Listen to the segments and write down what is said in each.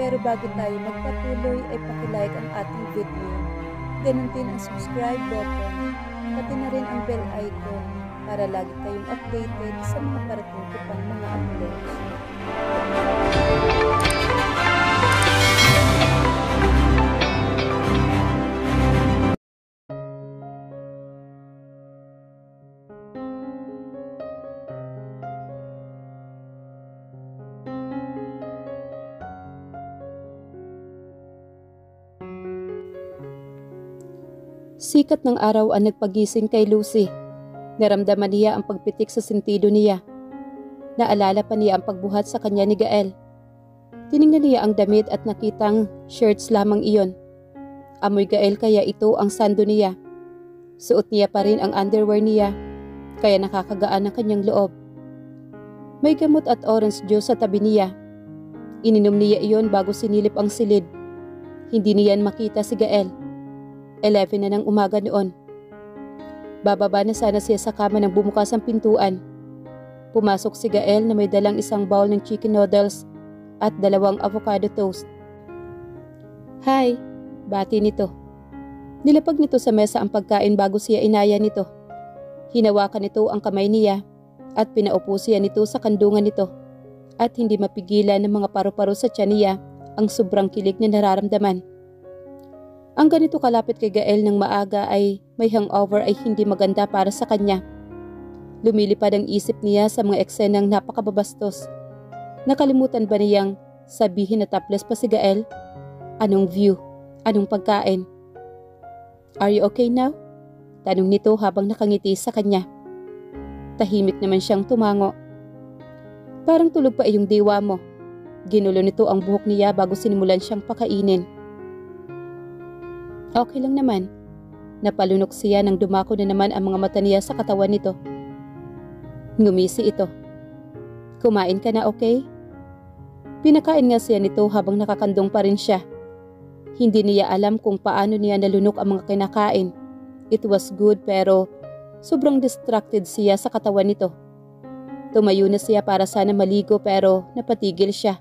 Pero bago tayo magpatuloy ay pakilike ang ating video. Ganun din ang subscribe button, pati na rin ang bell icon para lagi tayong updated sa mga parating ko pang mga uploads. Sikat ng araw ang nagpagising kay Lucy. Naramdaman niya ang pagpitik sa sentido niya. Naalala pa niya ang pagbuhat sa kanya ni Gael. Tiningnan niya ang damit at nakitang shirts lamang iyon. Amoy Gael kaya ito ang sando niya. Suot niya pa rin ang underwear niya, kaya nakakagaan ang kanyang loob. May gamot at orange juice sa tabi niya. Ininom niya iyon bago sinilip ang silid. Hindi niyan makita si Gael. 11 na ng umaga noon. Bababa na sana siya sa kama nang bumukas ang pintuan. Pumasok si Gael na may dalang isang bowl ng chicken noodles at 2 avocado toast. "Hi," bati nito. Nilapag nito sa mesa ang pagkain bago siya inaya nito. Hinawakan nito ang kamay niya at pinaupo siya nito sa kandungan nito at hindi mapigilan ng mga paru-paro sa tiyan niya ang sobrang kilig na nararamdaman. Ang ganito kalapit kay Gael ng maaga ay may hangover ay hindi maganda para sa kanya. Lumilipad ang isip niya sa mga eksenang napakababastos. Nakalimutan ba niyang sabihin na topless pa si Gael? Anong view? Anong pagkain? "Are you okay now?" Tanong nito habang nakangiti sa kanya. Tahimik naman siyang tumango. "Parang tulog pa iyong diwa mo." Ginulo nito ang buhok niya bago sinimulan siyang pakainin. "Okay lang naman." Napalunok siya nang dumako na naman ang mga mata niya sa katawan nito. Ngumisi ito. "Kumain ka na, okay?" Pinakain nga siya nito habang nakakandong pa rin siya. Hindi niya alam kung paano niya nalunok ang mga kinakain. It was good pero sobrang distracted siya sa katawan nito. Tumayo na siya para sana maligo pero napatigil siya.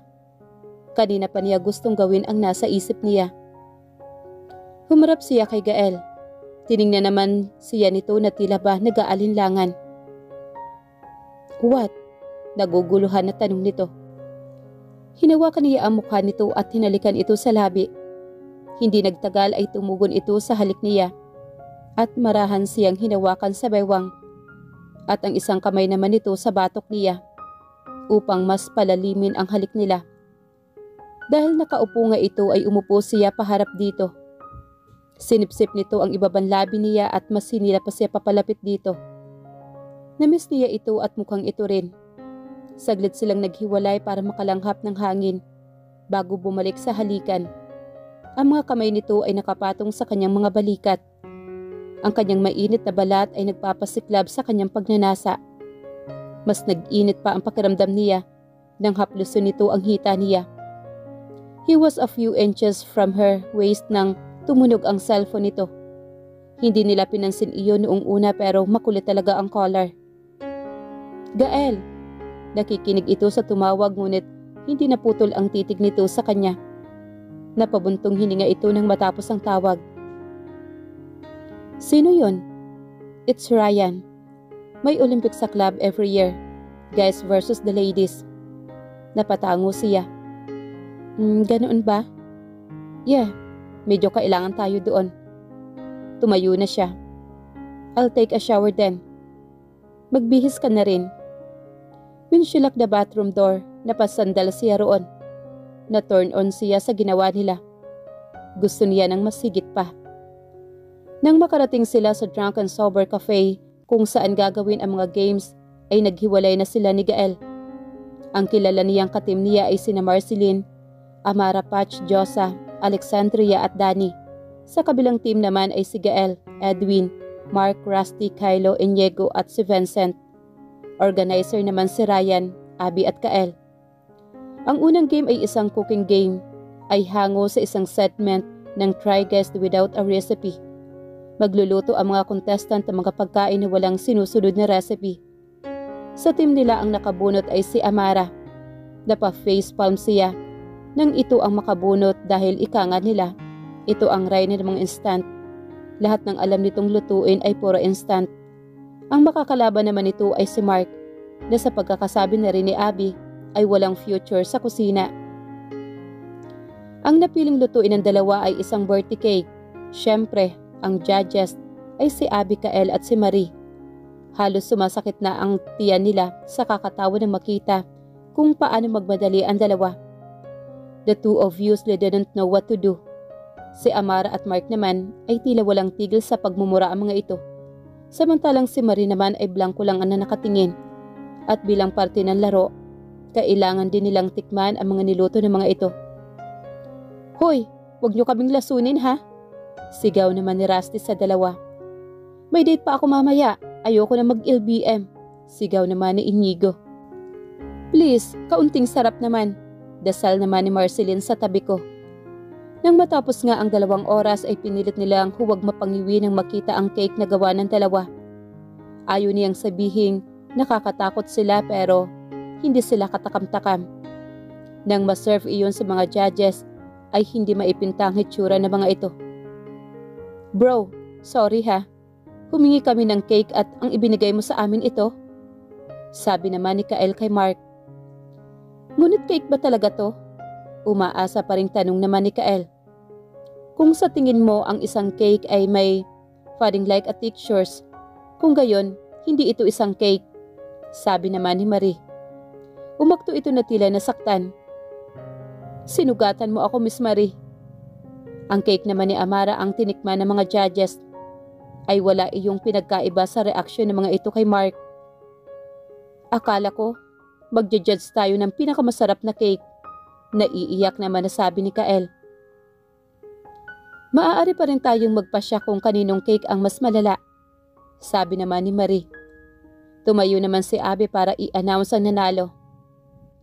Kanina pa niya gustong gawin ang nasa isip niya. Humarap siya kay Gael. Tiningnan naman siya nito na tila ba nag-aalinlangan. "What?" Naguguluhan na tanong nito. Hinawakan niya ang mukha nito at hinalikan ito sa labi. Hindi nagtagal ay tumugon ito sa halik niya at marahan siyang hinawakan sa bewang at ang isang kamay naman nito sa batok niya upang mas palalimin ang halik nila. Dahil nakaupo nga ito ay umupo siya paharap dito. Sinipsip nito ang ibabang labi niya at mas hinila pa siya papalapit dito. Namiss niya ito at mukhang ito rin. Saglit silang naghiwalay para makalanghap ng hangin bago bumalik sa halikan. Ang mga kamay nito ay nakapatong sa kanyang mga balikat. Ang kanyang mainit na balat ay nagpapasiklab sa kanyang pagnanasa. Mas nag-init pa ang pakiramdam niya nang haplusin nito ang hita niya. He was a few inches from her waist nang tumunog ang cellphone nito. Hindi nila pinansin iyon noong una pero makulit talaga ang caller. "Gael!" Nakikinig ito sa tumawag ngunit hindi naputol ang titig nito sa kanya. Napabuntong hininga ito nang matapos ang tawag. "Sino yon?" "It's Ryan. May Olympic sa club every year. Guys versus the ladies." Napatango siya. Ganoon ba?" "Yeah. Medyo kailangan tayo doon." Tumayo na siya. "I'll take a shower then." "Magbihis ka na rin." When she locked the bathroom door, napasandal siya roon. Na-turn on siya sa ginawa nila. Gusto niya ng masigit pa. Nang makarating sila sa Drunk and Sober Cafe kung saan gagawin ang mga games, ay naghiwalay na sila ni Gael. Ang kilala niyang katim niya ay sina Marceline, Amara Patch Josa, Alexandria at Danny. Sa kabilang team naman ay si Gael, Edwin, Mark, Rusty, Kylo, Inigo at si Vincent. Organizer naman si Ryan, Abby at Kael. Ang unang game ay isang cooking game, ay hango sa isang segment ng Try Guessed Without a Recipe. Magluluto ang mga contestant ng mga pagkain na walang sinusunod na recipe. Sa team nila ang nakabunot ay si Amara. Napa-facepalm siya. nang ito ang makabunot dahil ika nga nila, ito ang reyna ng mga instant. Lahat ng alam nitong lutuin ay puro instant. Ang makakalaban naman nito ay si Mark, na sa pagkakasabi na rin ni Abby ay walang future sa kusina. Ang napiling lutuin ng dalawa ay isang birthday cake. Siyempre, ang judges ay si Abigail at si Marie. Halos sumasakit na ang tiyan nila sa kakatawa na makita kung paano magmadali ang dalawa. The two obviously didn't know what to do. Si Amara at Mark naman ay tila walang tigil sa pagmumura ang mga ito. Samantalang si Marie naman ay blanko lang ang nakatingin. At bilang parte ng laro, kailangan din nilang tikman ang mga niluto ng mga ito. "Hoy, wag niyo kaming lasunin ha?" Sigaw naman ni Rusty sa dalawa. "May date pa ako mamaya, ayoko na mag-LBM." Sigaw naman ni Inigo. "Please, kaunting sarap naman." Dasal naman ni Marceline sa tabi ko. Nang matapos nga ang 2 oras ay pinilit nilang huwag mapangiwi nang makita ang cake na gawa ng dalawa. Ayaw niyang sabihing nakakatakot sila pero hindi sila katakam-takam. Nang maserve iyon sa mga judges ay hindi maipinta ang hitsura ng mga ito. "Bro, sorry ha. Humingi kami ng cake at ang ibinigay mo sa amin ito?" Sabi naman ni Kael kay Mark. "Ngunit cake ba talaga to?" Umaasa pa ring tanong naman ni Kael. "Kung sa tingin mo ang isang cake ay may folding like a textures, kung gayon, hindi ito isang cake." Sabi naman ni Marie. Umakto ito na tila nasaktan. "Sinugatan mo ako, Miss Marie." Ang cake naman ni Amara ang tinikman ng mga judges ay wala iyong pinagkaiba sa reaksyon ng mga ito kay Mark. "Akala ko, magja-judge tayo ng pinakamasarap na cake." Naiiyak naman na sabi ni Kael. "Maaari pa rin tayong magpasya kung kaninong cake ang mas malala." Sabi naman ni Marie. Tumayo naman si Abby para i-announce ang nanalo.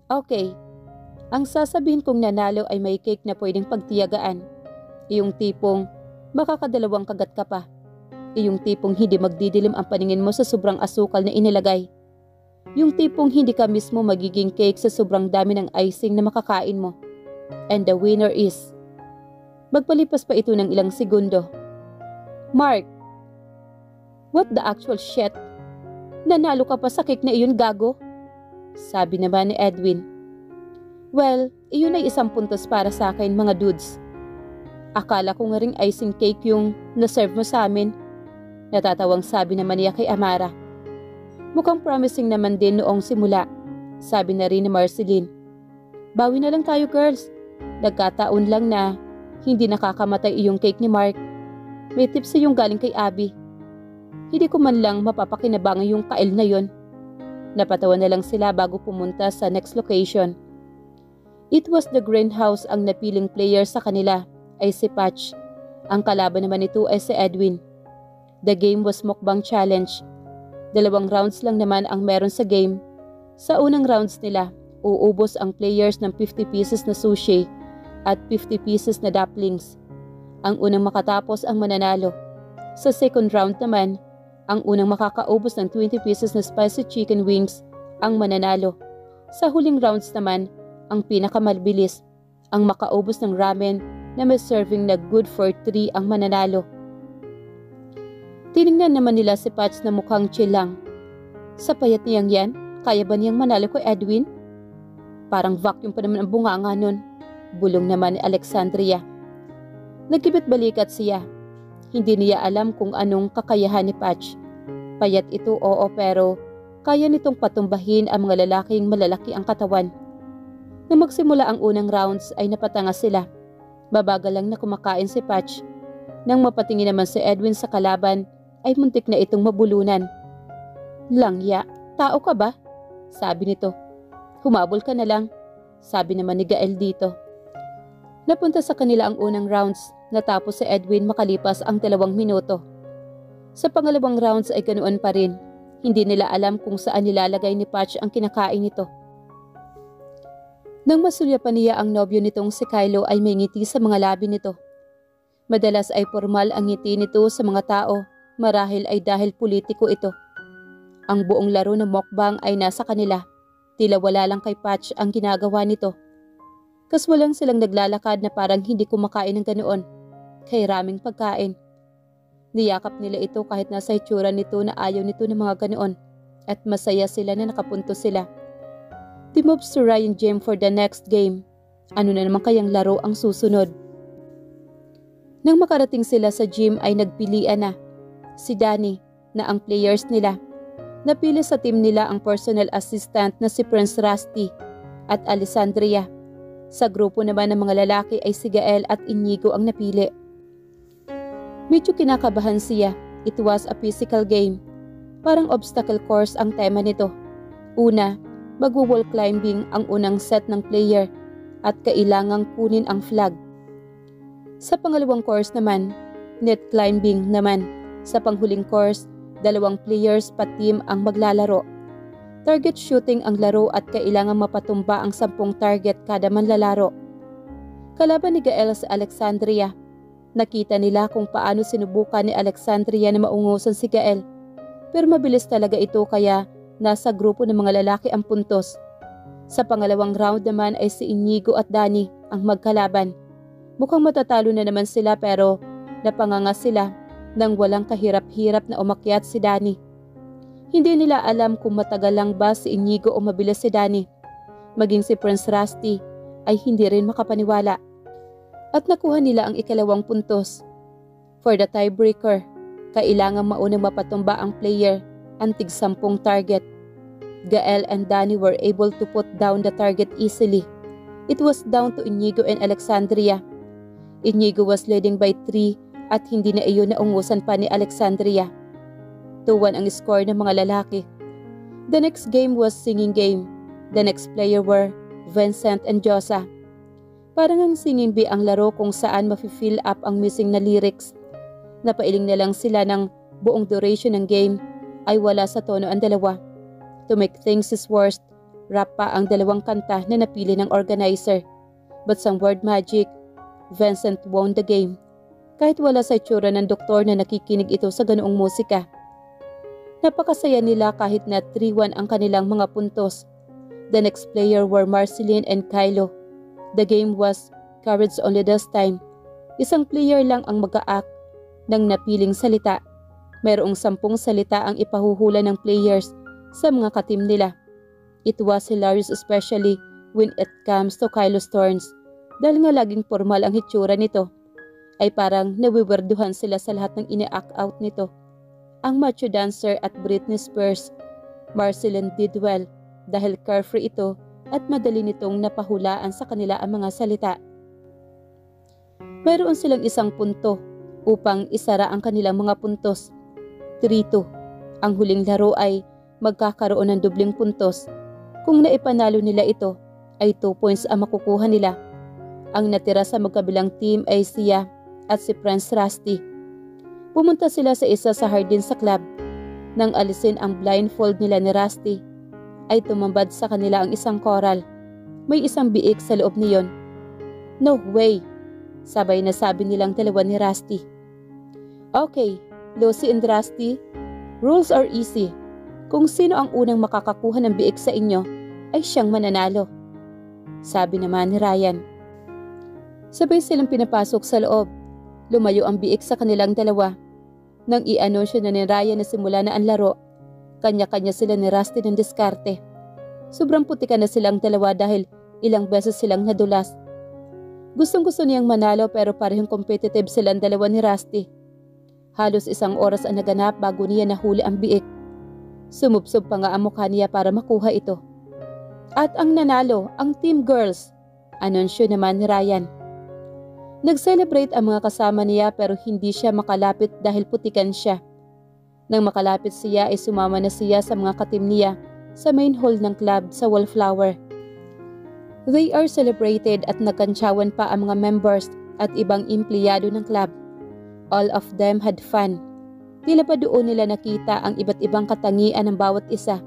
"Okay, ang sasabihin kong nanalo ay may cake na pwedeng pagtiyagaan. Iyong tipong makakadalawang kagat ka pa. Iyong tipong hindi magdidilim ang paningin mo sa sobrang asukal na inilagay. Yung tipong hindi ka mismo magiging cake sa sobrang dami ng icing na makakain mo. And the winner is..." Magpalipas pa ito ng ilang segundo. "Mark, what the actual shit? Nanalo ka pa sa cake na iyon, gago?" Sabi naman ni Edwin. "Well, iyon ay 1 puntos para sa akin, mga dudes. Akala ko nga ring icing cake yung na-serve mo sa amin." Natatawang sabi naman niya kay Amara. "Mukhang promising naman din noong simula." Sabi na rin ni Marceline. "Bawi na lang tayo, girls. Nagkataon lang na hindi nakakamatay iyong cake ni Mark. May tips yung galing kay Abby. Hindi ko man lang mapapakinabangan yung Kael na yon." Napatawa na lang sila bago pumunta sa next location. It was the greenhouse. Ang napiling player sa kanila ay si Patch. Ang kalaban naman nito ay si Edwin. The game was mukbang challenge. 2 rounds lang naman ang meron sa game. Sa unang rounds nila, uubos ang players ng 50 pieces na sushi at 50 pieces na dumplings. Ang unang makatapos ang mananalo. Sa second round naman, ang unang makakaubos ng 20 pieces na spicy chicken wings ang mananalo. Sa huling rounds naman, ang pinakamabilis, ang makaubos ng ramen na may serving na good for 3 ang mananalo. Tiningnan naman nila si Patch na mukhang chill lang. Sa payat niyang yan, kaya ba niyang manalo kay Edwin? Parang vacuum pa naman ang bunganga nun. Bulong naman ni Alexandria. Nagkibit balikat siya. Hindi niya alam kung anong kakayahan ni Patch. Payat ito, oo, pero kaya nitong patumbahin ang mga lalaking malalaki ang katawan. Nang magsimula ang unang rounds ay napatanga sila. Babagal lang na kumakain si Patch. Nang mapatingin naman si Edwin sa kalaban, ay muntik na itong mabulunan. "Langya, tao ka ba?" Sabi nito. "Humabol ka na lang." Sabi naman ni Gael dito. Napunta sa kanila ang unang rounds. Natapos si Edwin makalipas ang 2 minuto. Sa pangalawang rounds ay ganoon pa rin. Hindi nila alam kung saan nilalagay ni Patch ang kinakain nito. Nang masulya pa niya ang nobyo nitong si Kylo ay may ngiti sa mga labi nito. Madalas ay formal ang ngiti nito sa mga tao. Marahil ay dahil politiko ito. Ang buong laro ng mukbang ay nasa kanila. Tila wala lang kay Patch ang ginagawa nito. Kaswa lang silang naglalakad na parang hindi kumakain ng ganoon. Kay raming pagkain. Niyakap nila ito kahit nasa itsura nito na ayaw nito ng mga ganoon. At masaya sila na nakapunto sila. They moves to Ryan Gym for the next game. Ano na naman kayang laro ang susunod? Nang makarating sila sa gym ay nagpilian na. Si Danny na ang players nila. Napili sa team nila ang personal assistant na si Prince Rusty at Alessandria. Sa grupo naman ng mga lalaki ay si Gael at Inigo ang napili. Medyo kinakabahan siya. It was a physical game. Parang obstacle course ang tema nito. Una, magwo-wall climbing ang unang set ng player at kailangang kunin ang flag. Sa pangalawang course naman, net climbing naman. Sa panghuling course, 2 players pa team ang maglalaro. Target shooting ang laro at kailangang mapatumba ang 10 target kada manlalaro. Kalaban ni Gael sa Alexandria. Nakita nila kung paano sinubukan ni Alexandria na maungusan si Gael. Pero mabilis talaga ito kaya nasa grupo ng mga lalaki ang puntos. Sa pangalawang round naman ay si Inigo at Danny ang magkalaban. Mukhang matatalo na naman sila pero napanganga sila nang walang kahirap-hirap na umakyat si Danny. Hindi nila alam kung matagal lang ba si Inigo o mabilis si Danny. Maging si Prince Rusty ay hindi rin makapaniwala. At nakuha nila ang ikalawang puntos. For the tiebreaker, kailangan maunang mapatumba ang player ang tig-10 target. Gael and Danny were able to put down the target easily. It was down to Inigo and Alexandria. Inigo was leading by 3 at hindi na iyon naungusan pa ni Alexandria. 2-1 ang score ng mga lalaki. The next game was singing game. The next player were Vincent and Josa. Parang ang singing bee ang laro kung saan mafi-fill up ang missing na lyrics. Napailing na lang sila ng buong duration ng game ay wala sa tono ang dalawa. To make things worse, rap pa ang 2 kanta na napili ng organizer. But some word magic, Vincent won the game. Kahit wala sa itsura ng doktor na nakikinig ito sa ganoong musika. Napakasaya nila kahit na 3-1 ang kanilang mga puntos. The next player were Marceline and Kylo. The game was courage only this time. Isang player lang ang mag-a-act ng napiling salita. Mayroong 10 salita ang ipahuhula ng players sa mga katim nila. It was hilarious especially when it comes to Kylo's turns. Dahil nga laging formal ang hitsura nito, ay parang nawiwerduhan sila sa lahat ng ina-act out nito. Ang macho dancer at Britney Spears, Marceline did well dahil carefree ito at madali nitong napahulaan sa kanila ang mga salita. Mayroon silang 1 punto upang isara ang kanilang mga puntos. 3-2. Ang huling laro ay magkakaroon ng dubling puntos. Kung naipanalo nila ito, ay 2 points ang makukuha nila. Ang natira sa magkabilang team ay siya at si Prince Rusty. Pumunta sila sa isa sa hardin sa club. Nang alisin ang blindfold nila ni Rusty, ay tumambad sa kanila ang isang coral. May isang biik sa loob niyon. No way! Sabay na sabi nilang dalawa ni Rusty. Okay, Lucy and Rusty, rules are easy. Kung sino ang unang makakakuha ng biik sa inyo, ay siyang mananalo. Sabi naman ni Ryan. Sabay silang pinapasok sa loob. Lumayo ang biik sa kanilang dalawa. Nang i-anunsyo na ni Ryan na simula na ang laro, kanya-kanya sila ni Rusty ng diskarte. Sobrang putika na silang dalawa dahil ilang beses silang nadulas. Gustong-gusto niyang manalo pero parehong competitive silang dalawa ni Rusty. Halos 1 oras ang naganap bago niya nahuli ang biik. Sumubsob pa nga ang mukha niya para makuha ito. At ang nanalo, ang Team Girls, anunsyo naman ni Ryan. Nag-celebrate ang mga kasama niya pero hindi siya makalapit dahil putikan siya. Nang makalapit siya ay sumama na siya sa mga katim niya sa main hall ng club sa Wallflower. They are celebrated at nagkantsawan pa ang mga members at ibang empleyado ng club. All of them had fun. Tila pa doon nila nakita ang iba't ibang katangian ng bawat isa.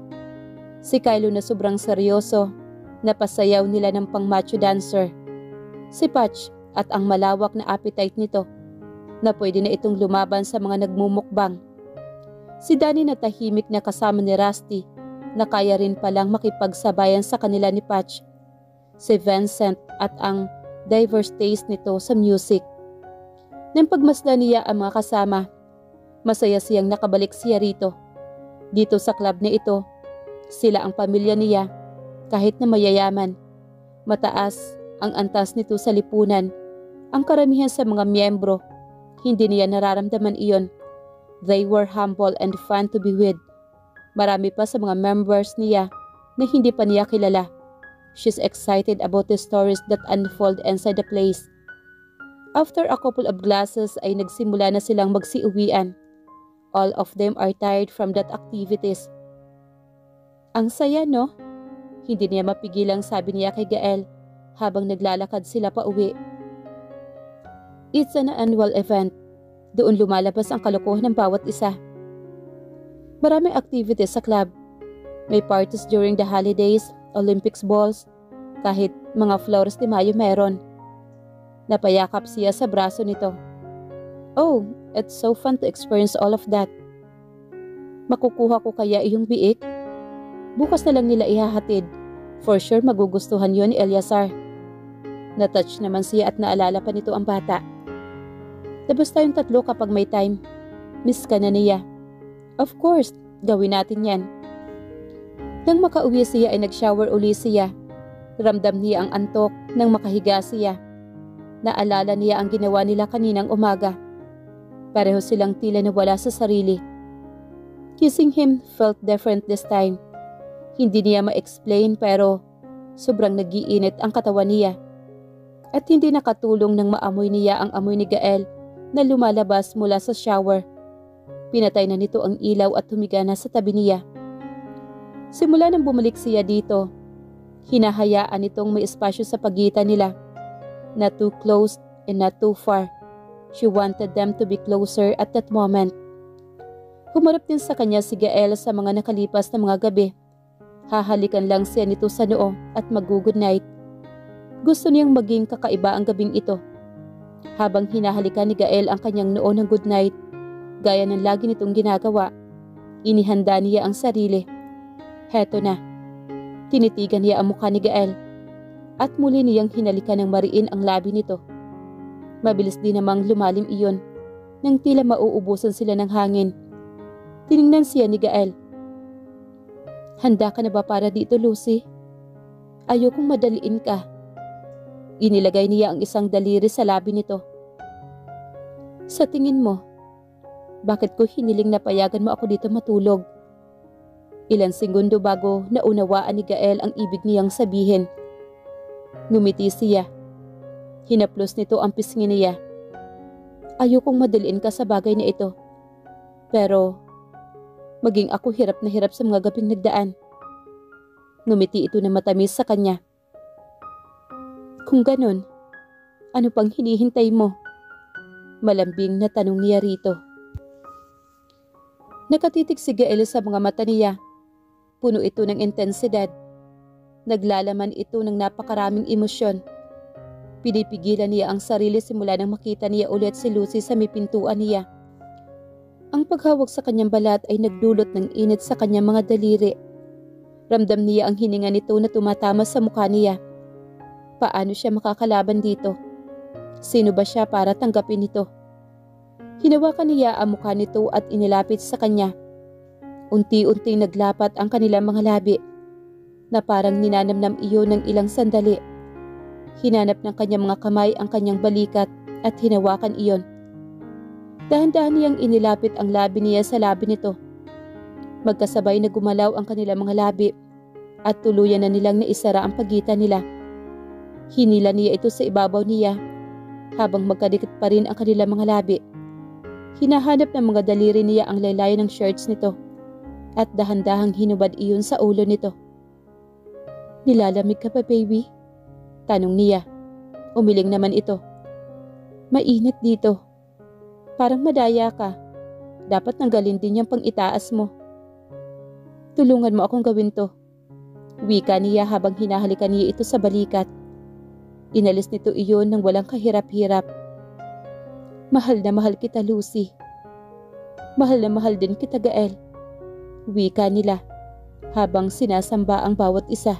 Si Kylo na sobrang seryoso, napasayaw nila ng pang-macho dancer. Si Patch at ang malawak na appetite nito, na pwede na itong lumaban sa mga nagmumukbang. Si Danny na tahimik na kasama ni Rusty, na kaya rin palang makipagsabayan sa kanila ni Patch. Si Vincent at ang diverse taste nito sa music. Nang pagmasdan niya ang mga kasama, masaya siyang nakabalik siya rito. Dito sa club na ito, sila ang pamilya niya kahit na mayayaman. Mataas ang antas nito sa lipunan. Ang karamihan sa mga miyembro, hindi niya nararamdaman iyon. They were humble and fun to be with. Marami pa sa mga members niya na hindi pa niya kilala. She's excited about the stories that unfold inside the place. After a couple of glasses ay nagsimula na silang magsiuwian. All of them are tired from that activities. Ang saya, no? Hindi niya mapigilang sabi niya kay Gael habang naglalakad sila pa uwi. It's an annual event. Doon lumalabas ang kalokohan ng bawat isa. Maraming activities sa club. May parties during the holidays, Olympics balls, kahit mga Flores de Mayo meron. Napayakap siya sa braso nito. Oh, it's so fun to experience all of that. Makukuha ko kaya iyong biik? Bukas na lang nila ihahatid. For sure magugustuhan yon ni Eliazar. Natouch naman siya at naalala pa nito ang bata. Labas tayong tatlo kapag may time. Miss ka na niya. Of course, gawin natin yan. Nang makauwi siya ay nag-shower uli siya. Ramdam niya ang antok nang makahiga siya. Naalala niya ang ginawa nila kaninang umaga. Pareho silang tila nawala sa sarili. Kissing him felt different this time. Hindi niya ma-explain pero sobrang nag-iinit ang katawan niya. At hindi nakatulong nang maamoy niya ang amoy ni Gael na lumalabas mula sa shower. Pinatay na nito ang ilaw at humiga na sa tabi niya. Simula nang bumalik siya dito, hinahayaan nitong may espasyo sa pagitan nila. Not too close and not too far. She wanted them to be closer at that moment. Humarap din sa kanya si Gael sa mga nakalipas na mga gabi. Hahalikan lang siya nito sa noo at mag-good night. Gusto niyang maging kakaiba ang gabing ito. Habang hinahalikan ni Gael ang kanyang noo ng good night, gaya ng lagi nitong ginagawa, inihanda niya ang sarili. Heto na. Tinitigan niya ang mukha ni Gael at muli niyang hinalikan ng mariin ang labi nito. Mabilis din namang lumalim iyon nang tila mauubusan sila ng hangin. Tiningnan siya ni Gael. Handa ka na ba para dito, Lucy? Ayokong madaliin ka. Inilagay niya ang isang daliri sa labi nito. Sa tingin mo, bakit ko hiniling na payagan mo ako dito matulog? Ilang segundo bago naunawaan ni Gael ang ibig niyang sabihin. Ngumiti siya. Hinaplos nito ang pisngi niya. Ayokong madaliin ka sa bagay na ito. Pero, maging ako hirap na hirap sa mga gabing nagdaan. Ngumiti ito na matamis sa kanya. Kung ganon, ano pang hinihintay mo? Malambing na tanong niya rito. Nakatitig si Gael sa mga mata niya. Puno ito ng intensidad. Naglalaman ito ng napakaraming emosyon. Pinipigilan niya ang sarili simula nang makita niya ulit si Lucy sa may pintuan niya. Ang paghawak sa kanyang balat ay nagdulot ng init sa kanyang mga daliri. Ramdam niya ang hininga nito na tumatama sa mukha niya. Paano siya makakalaban dito? Sino ba siya para tanggapin ito? Hinawakan niya ang mukha nito at inilapit sa kanya. Unti-unting naglapat ang kanilang mga labi na parang ninanamnam iyon ng ilang sandali. Hinanap ng kanyang mga kamay ang kanyang balikat at hinawakan iyon. Dahan-dahan niyang inilapit ang labi niya sa labi nito. Magkasabay na gumalaw ang kanilang mga labi at tuluyan na nilang naisara ang pagitan nila. Hinila niya ito sa ibabaw niya habang magkadikit pa rin ang kanilang mga labi. Hinahanap ng mga daliri niya ang laylayan ng shirts nito at dahan-dahang hinubad iyon sa ulo nito. Nilalamig ka pa, baby? Tanong niya. Umiling naman ito. Mainit dito. Parang madaya ka. Dapat nanggalin din yung pang-itaas mo. Tulungan mo akong gawin to. Wika niya habang hinahalikan niya ito sa balikat. Inalis nito iyon nang walang kahirap-hirap. Mahal na mahal kita, Lucy. Mahal na mahal din kita, Gael. Wika nila habang sinasamba ang bawat isa.